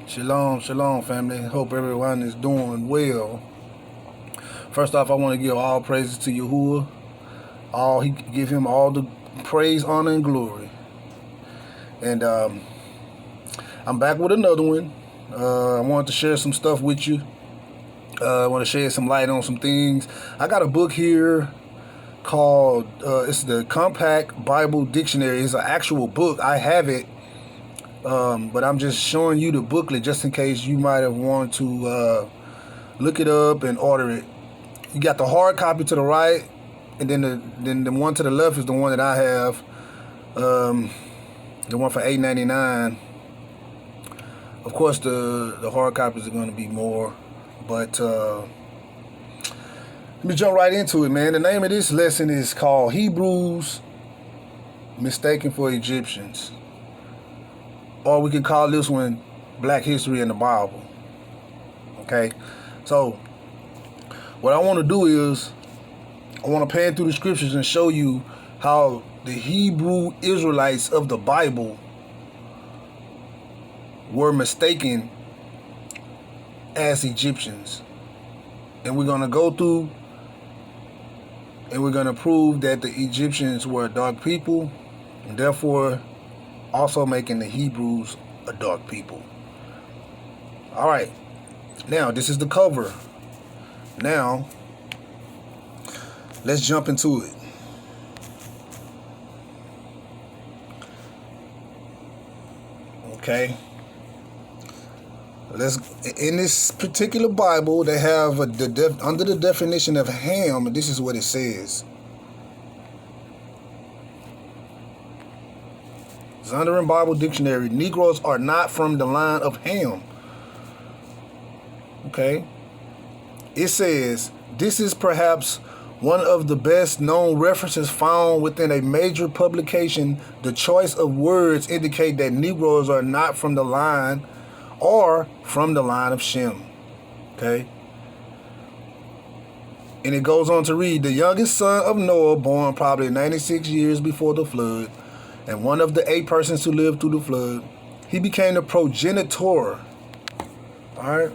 Shalom, shalom, family. Hope everyone is doing well. First off, I want to give all praises to Yahuwah. Give him all the praise, honor, and glory. And I'm back with another one. I wanted to share some stuff with you. I want to shed some light on some things. I got a book here called, it's the Compact Bible Dictionary. It's an actual book. I have it. But I'm just showing you the booklet just in case you might have wanted to look it up and order it. You got the hard copy to the right, and then the one to the left is the one that I have, the one for $8.99. Of course, the hard copies are going to be more, but let me jump right into it, man. The name of this lesson is called Hebrews Mistaken for Egyptians. Or we can call this one Black History in the Bible. Okay? So, what I want to do is, I want to pan through the scriptures and show you how the Hebrew Israelites of the Bible were mistaken as Egyptians. And we're going to go through and we're going to prove that the Egyptians were a dark people, and therefore also making the Hebrews a dark people. Alright, now this is the cover. Now, let's jump into it. Okay. In this particular Bible, they have under the definition of Ham, this is what it says. Zondervan Bible Dictionary, Negroes are not from the line of Ham. Okay. It says, this is perhaps one of the best known references found within a major publication. The choice of words indicate that Negroes are not from the line or from the line of Shem. Okay. And it goes on to read, the youngest son of Noah, born probably 96 years before the flood, and one of the 8 persons who lived through the flood, he became the progenitor. Alright?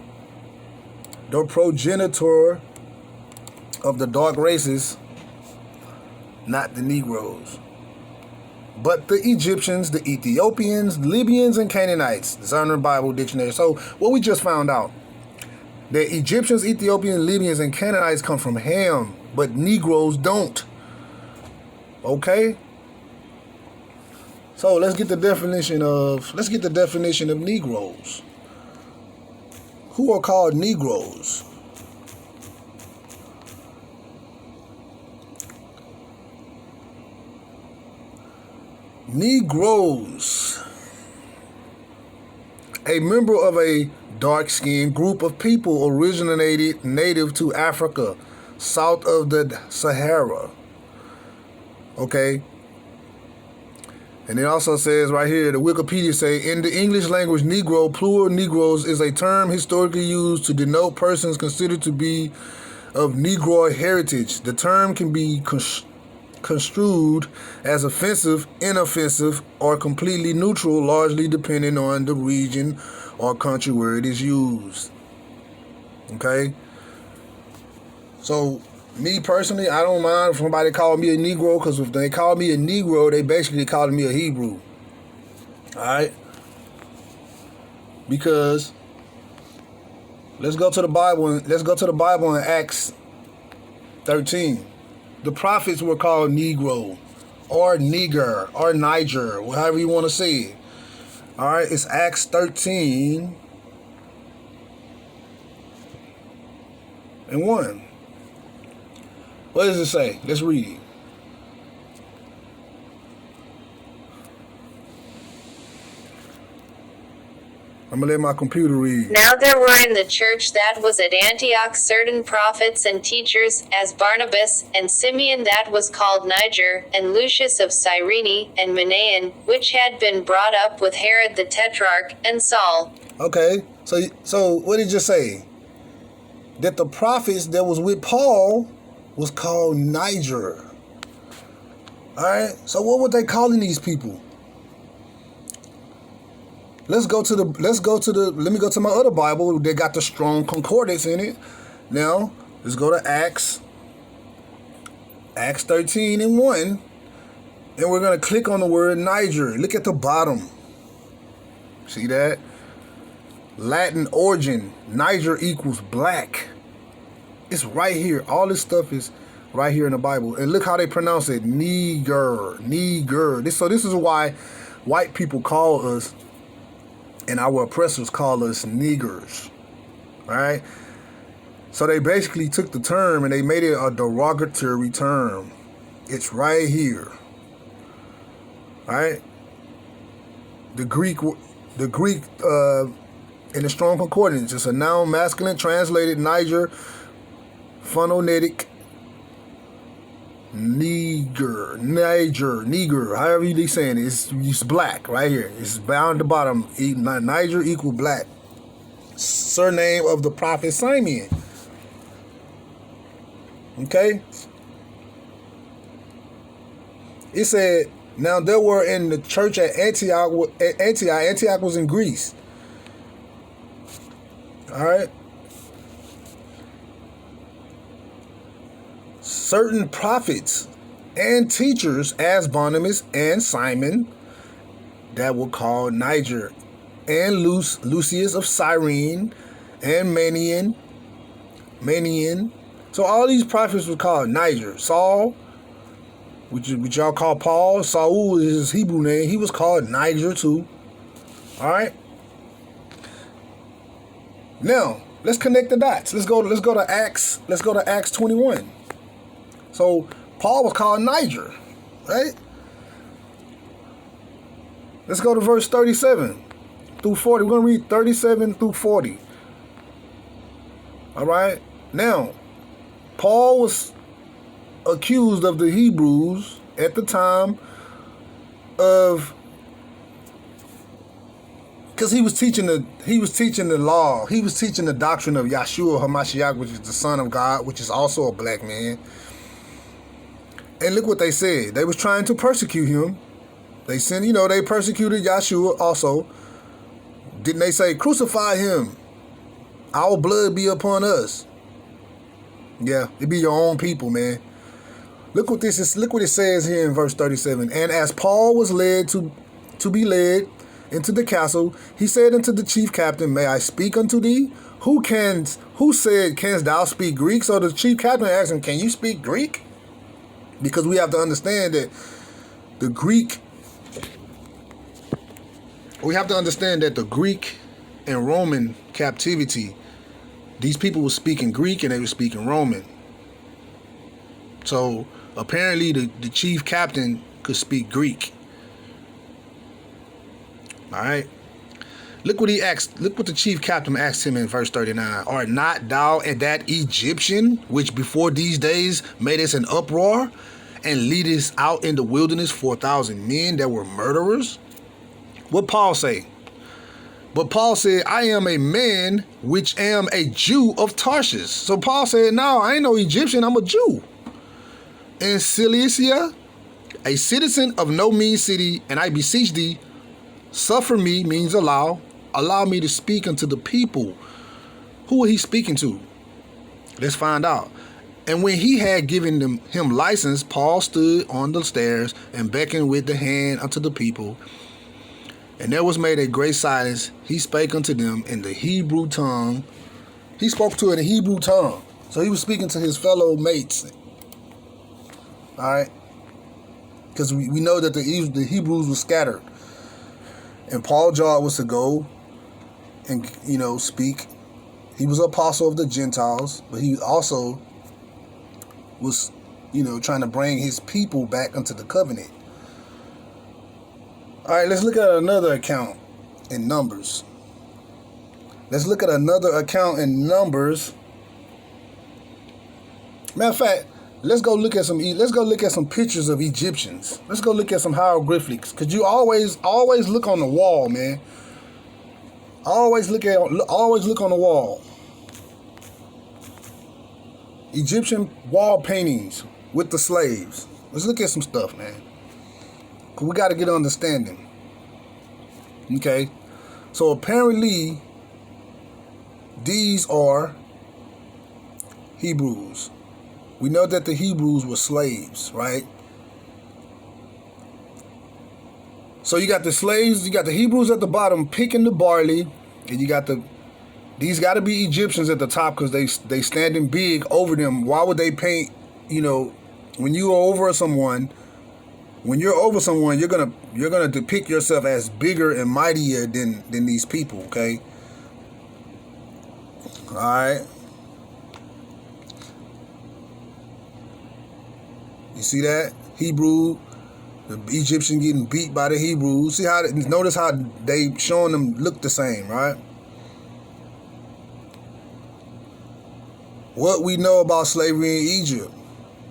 The progenitor of the dark races, not the Negroes, but the Egyptians, the Ethiopians, Libyans, and Canaanites. Zondervan Bible Dictionary. So, what we just found out, that Egyptians, Ethiopians, Libyans, and Canaanites come from Ham, but Negroes don't. Okay? So let's get the definition of Negroes. Who are called Negroes? Negroes, a member of a dark-skinned group of people originated native to Africa, south of the Sahara. Okay? And it also says right here, the Wikipedia say, in the English language, Negro, plural Negroes, is a term historically used to denote persons considered to be of Negroid heritage. The term can be construed as offensive, inoffensive, or completely neutral, largely depending on the region or country where it is used. Okay? So, me personally, I don't mind if somebody call me a Negro, because if they call me a Negro, they basically calling me a Hebrew. Alright? Because let's go to the Bible in Acts 13. The prophets were called Negro, or Niger, or Niger, however you want to say it. Alright, it's Acts 13 and 1. What does it say? Let's read it. I'm going to let my computer read. Now there were in the church that was at Antioch certain prophets and teachers, as Barnabas, and Simeon that was called Niger, and Lucius of Cyrene, and Manaen, which had been brought up with Herod the Tetrarch, and Saul. Okay, so what did you say? That the prophets that was with Paul was called Niger. Alright, so what were they calling these people? Let me go to my other Bible. They got the strong concordance in it. Now, let's go to Acts 13:1. And we're going to click on the word Niger. Look at the bottom. See that? Latin origin. Niger equals black. It's right here. All this stuff is right here in the Bible. And look how they pronounce it. Niger. So this is why white people call us, and our oppressors call us niggers. Right? So they basically took the term and they made it a derogatory term. It's right here. Right? The Greek in the strong concordance, it's a noun masculine translated Niger, phonetic Niger, however you saying it. It's black right here. It's bound at the bottom. Niger equal black. Surname of the prophet Simeon. Okay? It said, now there were in the church at Antioch was in Greece. All right. Certain prophets and teachers as Barnabas and Simon that were called Niger, and Lucius of Cyrene and Manaen. So all these prophets were called Niger. Saul, which y'all call Paul. Saul is his Hebrew name. He was called Niger too. All right. Now let's connect the dots. Let's go to Acts. Let's go to Acts 21. So Paul was called Niger, right? Let's go to verse 37 through 40. We're gonna read 37 through 40. All right. Now, Paul was accused of the Hebrews at the time of, because he was teaching the law. He was teaching the doctrine of Yahshua HaMashiach, which is the Son of God, which is also a black man. And look what they said. They was trying to persecute him. They sent, they persecuted Yahshua also. Didn't they say, crucify him? Our blood be upon us. Yeah, it be your own people, man. Look what it says here in verse 37. And as Paul was led to be led into the castle, he said unto the chief captain, may I speak unto thee? Who said, canst thou speak Greek? So the chief captain asked him, can you speak Greek? Because we have to understand that the Greek and Roman captivity, these people were speaking Greek and they were speaking Roman. So apparently the chief captain could speak Greek. All right. Look what the chief captain asked him in verse 39. Art not thou that Egyptian, which before these days made us an uproar, and leadest out in the wilderness 4,000 men that were murderers? What Paul say? But Paul said, I am a man which am a Jew of Tarshish. So Paul said, no, I ain't no Egyptian, I'm a Jew. In Cilicia, a citizen of no mean city, and I beseech thee, suffer me means allow me to speak unto the people. Who was he speaking to? Let's find out. And when he had given him license, Paul stood on the stairs and beckoned with the hand unto the people. And there was made a great silence. He spake unto them in the Hebrew tongue. He spoke to it in the Hebrew tongue. So he was speaking to his fellow mates. All right? Because we know that the Hebrews were scattered. And Paul's job was to go and, speak. He was an apostle of the Gentiles, but he also was, trying to bring his people back into the covenant. All right, let's look at another account in Numbers. Matter of fact, let's go look at some pictures of Egyptians. Let's go look at some hieroglyphics. Cause you always look on the wall, man. Always look on the wall. Egyptian wall paintings with the slaves. Let's look at some stuff, man. Cause we got to get understanding. Okay. So apparently, these are Hebrews. We know that the Hebrews were slaves, right? So you got the slaves, you got the Hebrews at the bottom picking the barley, and you got these got to be Egyptians at the top because they standing big over them. Why would they paint? When you are over someone, you're gonna depict yourself as bigger and mightier than these people. Okay. All right. You see that? Hebrew, the Egyptian getting beat by the Hebrews. Notice how they showing them look the same, right? What we know about slavery in Egypt.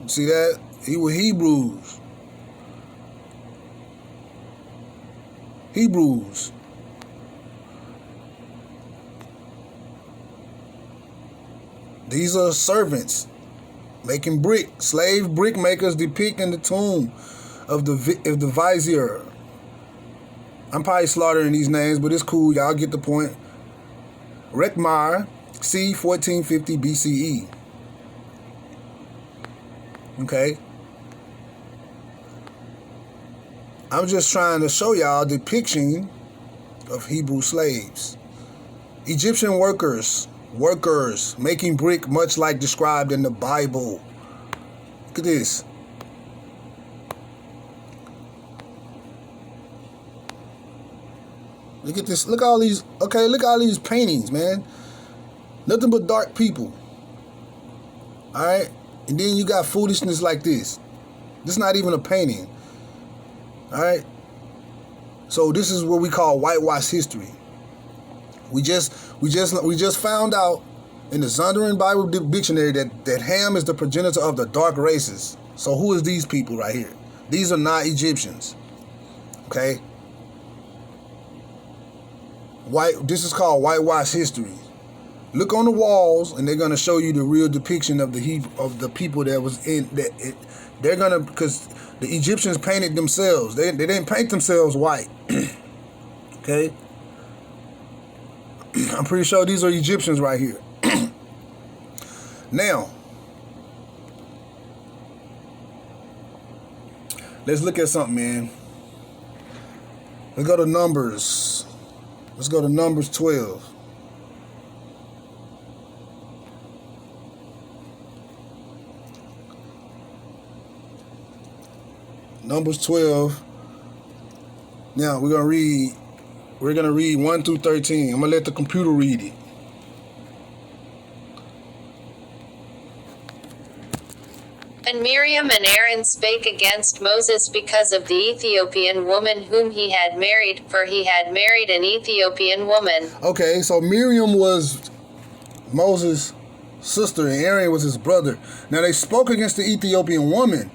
See that? He was Hebrews. Hebrews. These are servants making brick. Slave brick makers depicting the tomb of the vizier. I'm probably slaughtering these names, but it's cool. Y'all get the point. Rekmar, c. 1450 BCE. Okay. I'm just trying to show y'all a depiction of Hebrew slaves. Egyptian workers making brick much like described in the Bible. Look at this. Look at this. Look at all these paintings, man. Nothing but dark people. All right? And then you got foolishness like this. This is not even a painting. All right? So this is what we call whitewash history. We just found out in the Zondervan Bible Dictionary that Ham is the progenitor of the dark races. So who is these people right here? These are not Egyptians. Okay? This is called whitewash history. Look on the walls, and they're gonna show you the real depiction of the people that was in that. They're gonna, because the Egyptians painted themselves. They didn't paint themselves white. Okay. I'm pretty sure these are Egyptians right here. Now, let's look at something, man. Let's go to Numbers. Let's go to Numbers 12. Numbers 12. Now we're gonna read 1 through 13. I'm gonna let the computer read it. And Miriam and Aaron spake against Moses because of the Ethiopian woman whom he had married, for he had married an Ethiopian woman. Okay, so Miriam was Moses' sister and Aaron was his brother. Now they spoke against the Ethiopian woman.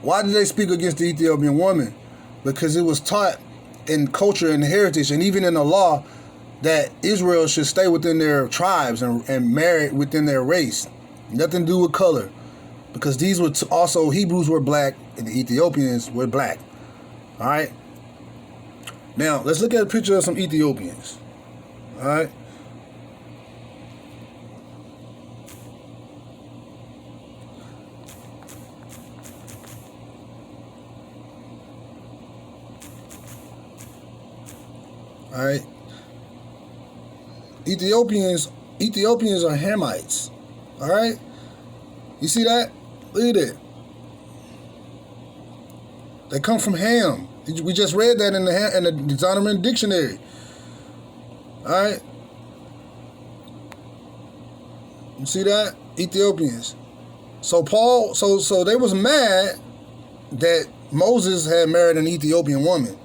Why did they speak against the Ethiopian woman? Because it was taught in culture and heritage and even in the law that Israel should stay within their tribes and marry within their race. Nothing to do with color. Because these were also, Hebrews were black and the Ethiopians were black. All right? Now, let's look at a picture of some Ethiopians. All right? All right? Ethiopians are Hamites. All right? You see that? Look at it. They come from Ham. We just read that in the Zondervan Dictionary. All right. You see that? Ethiopians. So they was mad that Moses had married an Ethiopian woman.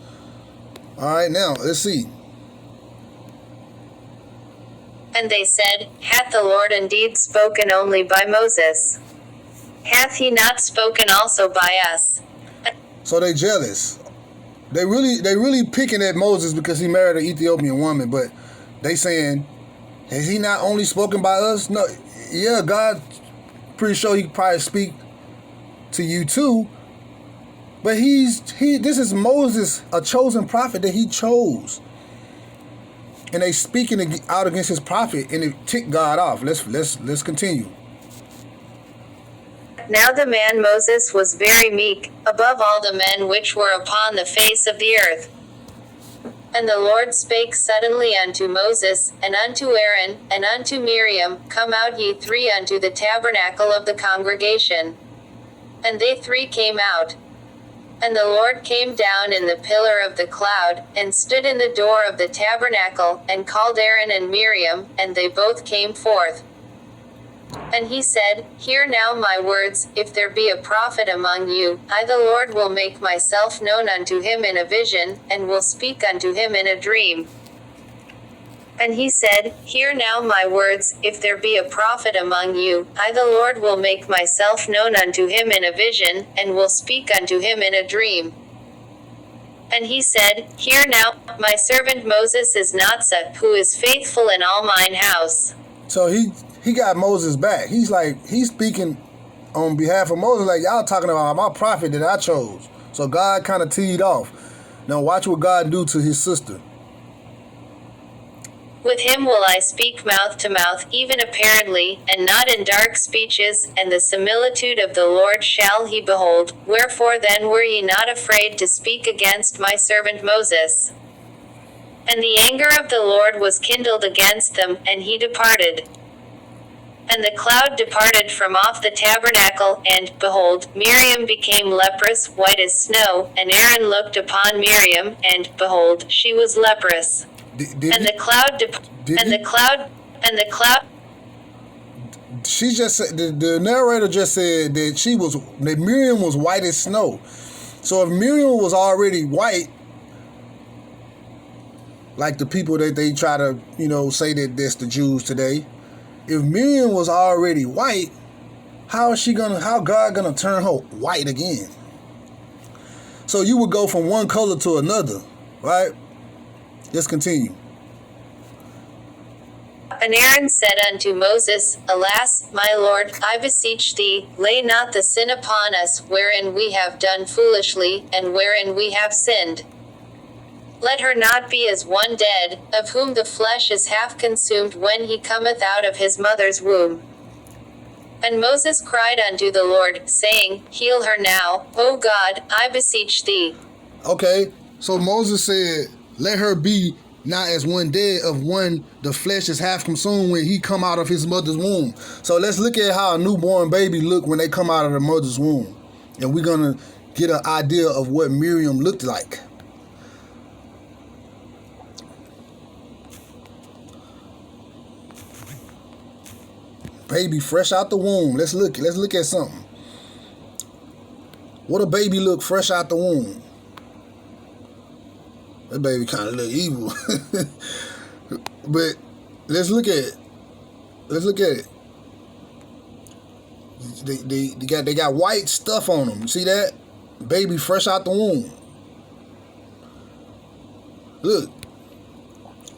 All right. Now let's see. And they said, Hath the Lord indeed spoken only by Moses? Hath he not spoken also by us? So they jealous. They really picking at Moses because he married an Ethiopian woman, but they saying, has he not only spoken by us? No, yeah, God, pretty sure he could probably speak to you too. But this is Moses, a chosen prophet that he chose. and they speaking out against his prophet, and it ticked God off. Let's continue. Now the man Moses was very meek, above all the men which were upon the face of the earth. And the Lord spake suddenly unto Moses, and unto Aaron, and unto Miriam, Come out ye three unto the tabernacle of the congregation. And they three came out. And the Lord came down in the pillar of the cloud, and stood in the door of the tabernacle, and called Aaron and Miriam, and they both came forth. And he said, Hear now my words, if there be a prophet among you, I the Lord will make myself known unto him in a vision, and will speak unto him in a dream. And he said, Hear now my words, if there be a prophet among you, I the Lord will make myself known unto him in a vision, and will speak unto him in a dream. And he said, Hear now, my servant Moses is not such, who is faithful in all mine house. So he got Moses back. He's speaking on behalf of Moses, like, y'all talking about my prophet that I chose. So God kind of teed off. Now watch what God do to his sister. With him will I speak mouth to mouth, even apparently, and not in dark speeches, and the similitude of the Lord shall he behold. Wherefore then were ye not afraid to speak against my servant Moses? And the anger of the Lord was kindled against them, and he departed. And the cloud departed from off the tabernacle, and, behold, Miriam became leprous, white as snow, and Aaron looked upon Miriam, and, behold, she was leprous. The cloud. She just said, the narrator just said that Miriam was white as snow. So if Miriam was already white, like the people that they try to, say that that's the Jews today, if Miriam was already white, how God gonna turn her white again? So you would go from one color to another, right? Let's continue. And Aaron said unto Moses, Alas, my Lord, I beseech thee, lay not the sin upon us, wherein we have done foolishly, and wherein we have sinned. Let her not be as one dead, of whom the flesh is half consumed when he cometh out of his mother's womb. And Moses cried unto the Lord, saying, Heal her now, O God, I beseech thee. Okay, so Moses said, let her be not as one dead, of one the flesh is half consumed when he come out of his mother's womb. So let's look at how a newborn baby look when they come out of their mother's womb. And we're going to get an idea of what Miriam looked like. Baby fresh out the womb. Let's look at something. What a baby look fresh out the womb. That baby kind of look evil. But let's look at it. They got white stuff on them. See that? Baby fresh out the womb. Look.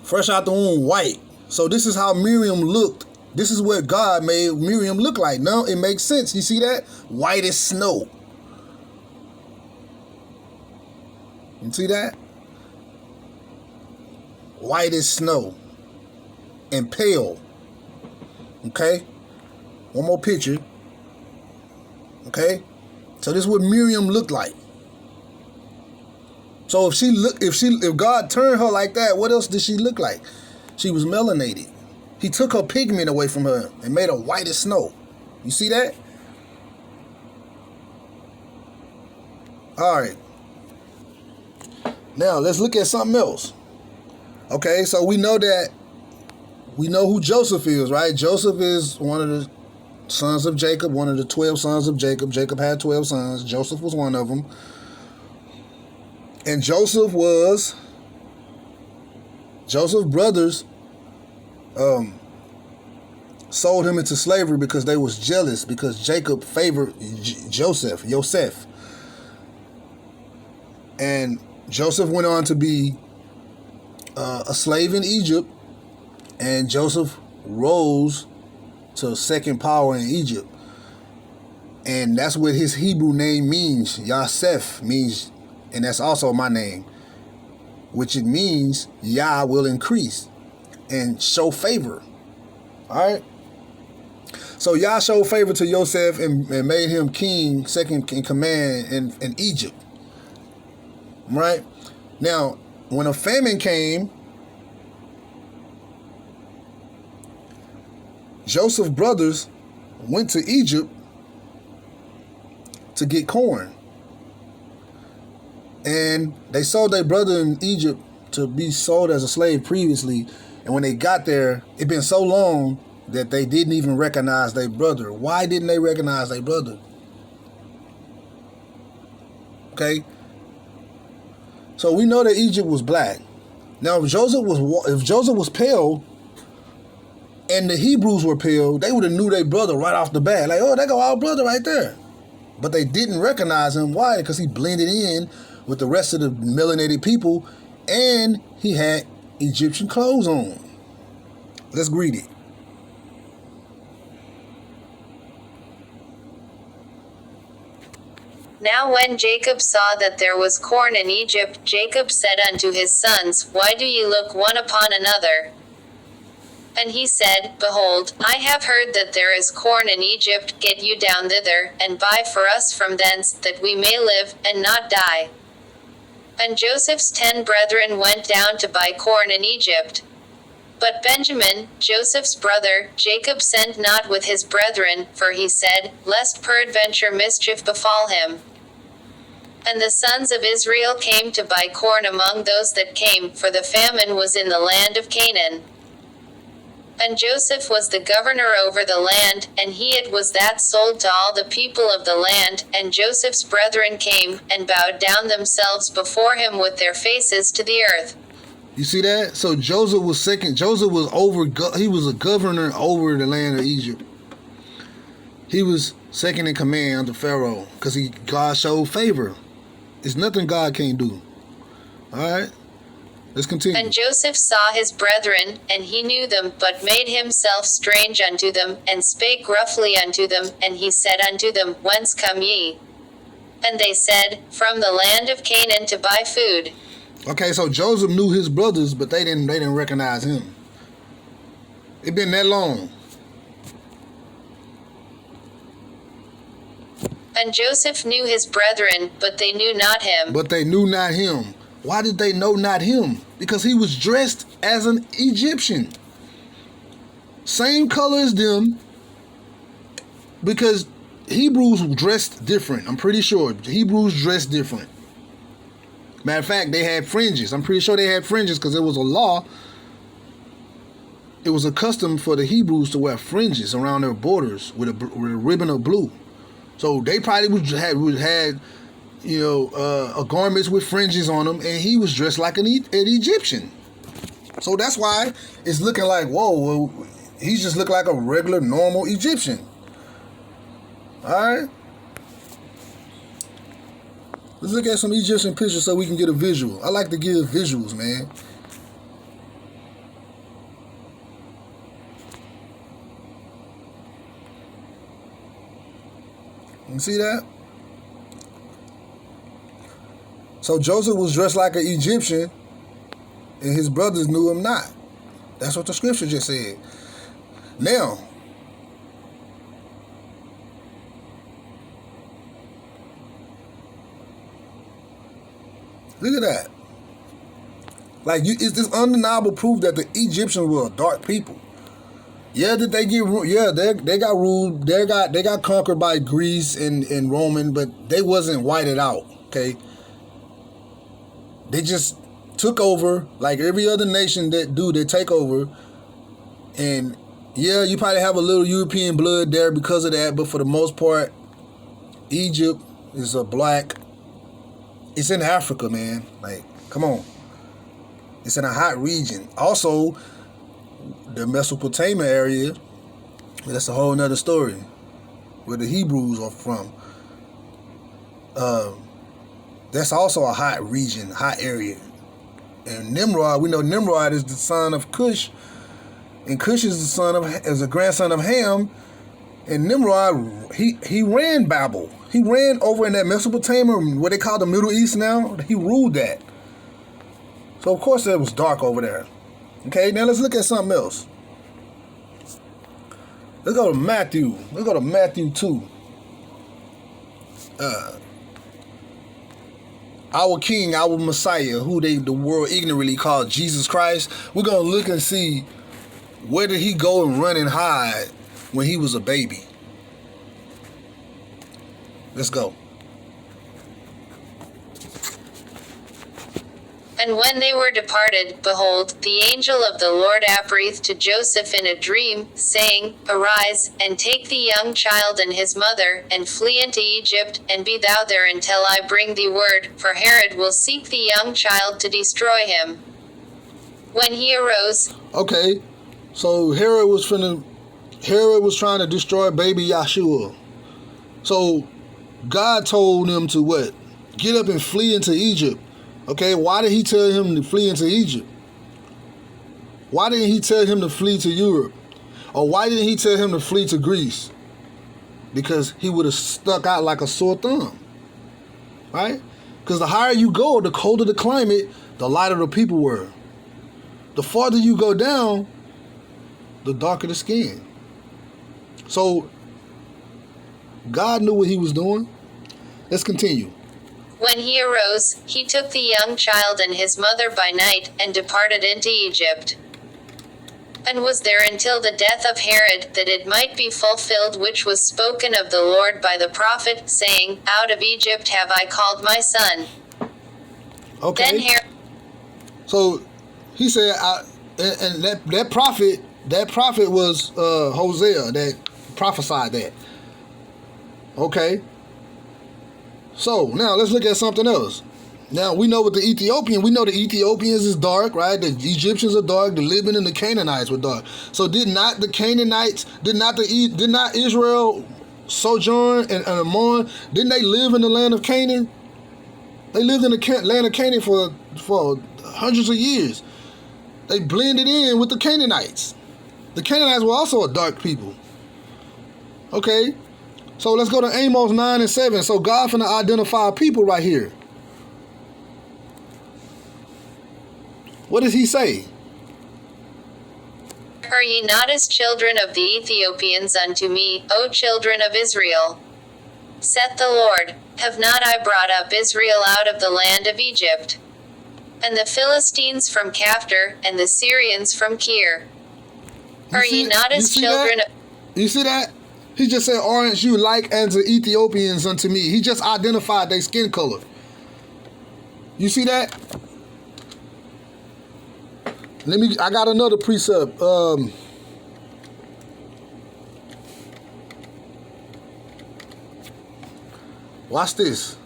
Fresh out the womb, white. So this is how Miriam looked. This is what God made Miriam look like. No, it makes sense. You see that? White as snow. You see that? White as snow. And pale. Okay? One more picture. Okay? So this is what Miriam looked like. So if God turned her like that, what else did she look like? She was melanated. He took her pigment away from her and made her white as snow. You see that? All right. Now let's look at something else. Okay, so we know who Joseph is, right? Joseph is one of the sons of Jacob, one of the 12 sons of Jacob. Jacob had 12 sons. Joseph was one of them. And Joseph's brothers sold him into slavery because they was jealous, because Jacob favored Joseph. And Joseph went on to be a slave in Egypt, and Joseph rose to second power in Egypt. And that's what his Hebrew name means. Yosef means, and that's also my name, which it means Yah will increase. and show favor. All right. So Yah showed favor to Joseph and made him king, second in command in Egypt. Right? Now, when a famine came, Joseph's brothers went to Egypt to get corn. And they sold their brother in Egypt to be sold as a slave previously. And when they got there, it'd been so long that they didn't even recognize their brother. Why didn't they recognize their brother? Okay? So we know that Egypt was black. Now, if Joseph was pale and the Hebrews were pale, they would have knew their brother right off the bat. Like, oh, there go our brother right there. But they didn't recognize him. Why? Because he blended in with the rest of the melanated people, and he had Egyptian clothes on. Let's read it. Now when Jacob saw that there was corn in Egypt, Jacob said unto his sons, Why do ye look one upon another? And he said, Behold, I have heard that there is corn in Egypt, get you down thither, and buy for us from thence, that we may live, and not die. And Joseph's 10 brethren went down to buy corn in Egypt. But Benjamin, Joseph's brother, Jacob sent not with his brethren, for he said, Lest peradventure mischief befall him. And the sons of Israel came to buy corn among those that came, for the famine was in the land of Canaan. And Joseph was the governor over the land, and he it was that sold to all the people of the land. And Joseph's brethren came, and bowed down themselves before him with their faces to the earth. You see that? So Joseph was second. Joseph was he was a governor over the land of Egypt. He was second in command under Pharaoh because God showed favor. It's nothing God can't do. All right? Let's continue. And Joseph saw his brethren, and he knew them, but made himself strange unto them, and spake roughly unto them. And he said unto them, Whence come ye? And they said, From the land of Canaan to buy food. Okay, so Joseph knew his brothers, but they didn't recognize him. It been that long. And Joseph knew his brethren, but they knew not him. But they knew not him. Why did they know not him? Because he was dressed as an Egyptian. Same color as them. Because Hebrews dressed different. I'm pretty sure. Hebrews dressed different. Matter of fact, they had fringes. I'm pretty sure they had fringes because it was a law. It was a custom for the Hebrews to wear fringes around their borders with a ribbon of blue. So they probably had garments with fringes on them, and he was dressed like an Egyptian. So that's why it's looking like, whoa, well, he just looked like a regular, normal Egyptian. All right? Let's look at some Egyptian pictures so we can get a visual. I like to give visuals, man. You see that? So Joseph was dressed like an Egyptian, and his brothers knew him not. That's what the scripture just said. Now, look at that. Like, it's this undeniable proof that the Egyptians were a dark people. Yeah, did they get? Yeah, they got ruled. They got conquered by Greece and Roman, but they wasn't whited out. Okay, they just took over like every other nation that do. They take over, and yeah, you probably have a little European blood there because of that, but for the most part, Egypt is a black. It's in Africa, man. Like, come on. It's in a hot region. Also, the Mesopotamia area, that's a whole nother story, where the Hebrews are from. That's also a hot region, hot area. And Nimrod, we know Nimrod is the son of Cush, and Cush is a grandson of Ham. And Nimrod, he ran Babel. He ran over in that Mesopotamia, what they call the Middle East now. He ruled that. So of course it was dark over there. Okay, now let's look at something else. Let's go to Matthew. Let's go to Matthew 2. Our King, our Messiah, who the world ignorantly called Jesus Christ. We're going to look and see where did he go and run and hide when he was a baby. Let's go. And when they were departed, behold, the angel of the Lord appeareth to Joseph in a dream, saying, Arise, and take the young child and his mother, and flee into Egypt, and be thou there until I bring thee word, for Herod will seek the young child to destroy him. When he arose. Okay, so Herod was trying to destroy baby Yeshua. So God told him to what? Get up and flee into Egypt. Okay, why did he tell him to flee into Egypt? Why didn't he tell him to flee to Europe? Or why didn't he tell him to flee to Greece? Because he would have stuck out like a sore thumb. Right? Because the higher you go, the colder the climate, the lighter the people were. The farther you go down, the darker the skin. So, God knew what he was doing. Let's continue. When he arose, he took the young child and his mother by night, and departed into Egypt. And was there until the death of Herod, that it might be fulfilled which was spoken of the Lord by the prophet, saying, Out of Egypt have I called my son. Okay. Then Herod. So he said, and that prophet was Hosea that prophesied that. Okay. So now let's look at something else. Now we know with the Ethiopian, we know the Ethiopians is dark, right? The Egyptians are dark. The Libyan and the Canaanites were dark. So did not Israel sojourn and Ammon? Didn't they live in the land of Canaan? They lived in the land of Canaan for hundreds of years. They blended in with the Canaanites. The Canaanites were also a dark people. Okay. So let's go to Amos 9 and 7. So God finna identify people right here. What does he say? Are ye not as children of the Ethiopians unto me, O children of Israel? Saith the Lord, have not I brought up Israel out of the land of Egypt? And the Philistines from Caphtor, and the Syrians from Kir. Are ye not as children of... You see that? He just said, aren't you like unto Ethiopians unto me? He just identified their skin color. You see that? I got another precept. Watch this.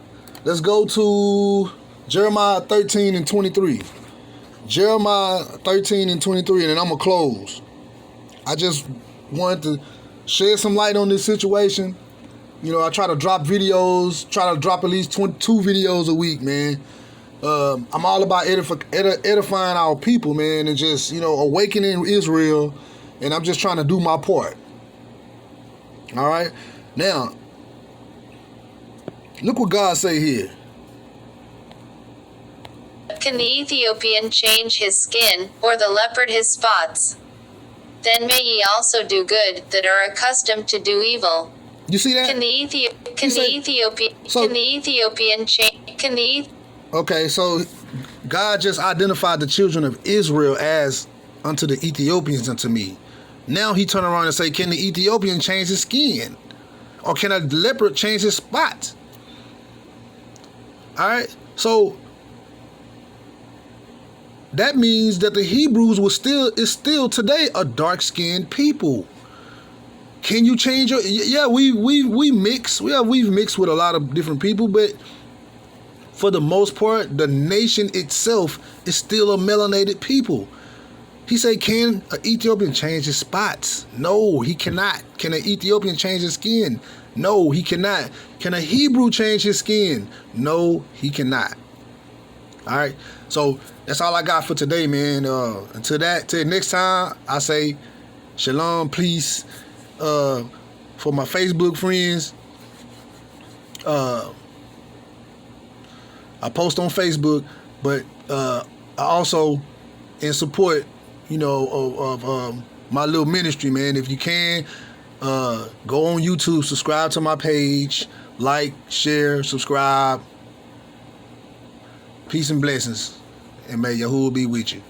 Let's go to Jeremiah 13 and 23. Jeremiah 13 and 23, and then I'm going to close. I just wanted to shed some light on this situation. You know, I try to drop videos, try to drop at least 22 videos a week, man. I'm all about edifying our people, man, and just, you know, awakening Israel, and I'm just trying to do my part. All right? Now, look what God say here. Can the Ethiopian change his skin, or the leopard his spots? Then may ye also do good, that are accustomed to do evil. You see that? Okay, so God just identified the children of Israel as unto the Ethiopians unto me. Now he turned around and say, can the Ethiopian change his skin? Or can a leopard change his spots? All right, so that means that the Hebrews is still today a dark-skinned people. Can you change your... Yeah, we mix. We've mixed with a lot of different people, but for the most part, the nation itself is still a melanated people. He said, can an Ethiopian change his spots? No, he cannot. Can an Ethiopian change his skin? No, he cannot. Can a Hebrew change his skin? No, he cannot. All right, so that's all I got for today, man. Till next time, I say shalom, peace. For my Facebook friends, I post on Facebook, but I also in support, of my little ministry, man. If you can, go on YouTube, subscribe to my page, like, share, subscribe. Peace and blessings, and may Yahuwah be with you.